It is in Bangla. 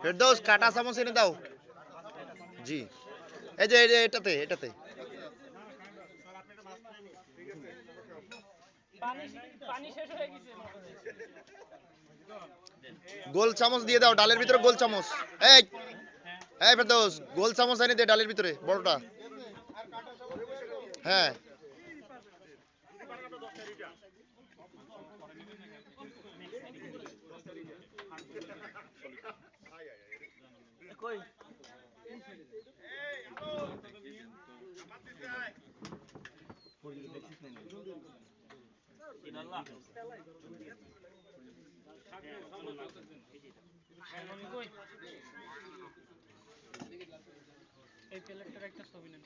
ফেরদৌস কাটা চামচ এনে দাও। জি, এই যে এটাতে এটাতে গোল চামচ দিয়ে দাও, ডালের ভিতরে গোল চামচ। এই এই ফেরদৌস, গোল চামচ এনে দে ডালের ভিতরে, বড়টা। হ্যাঁ, এই প্লেটটার একটা ছবি নেন।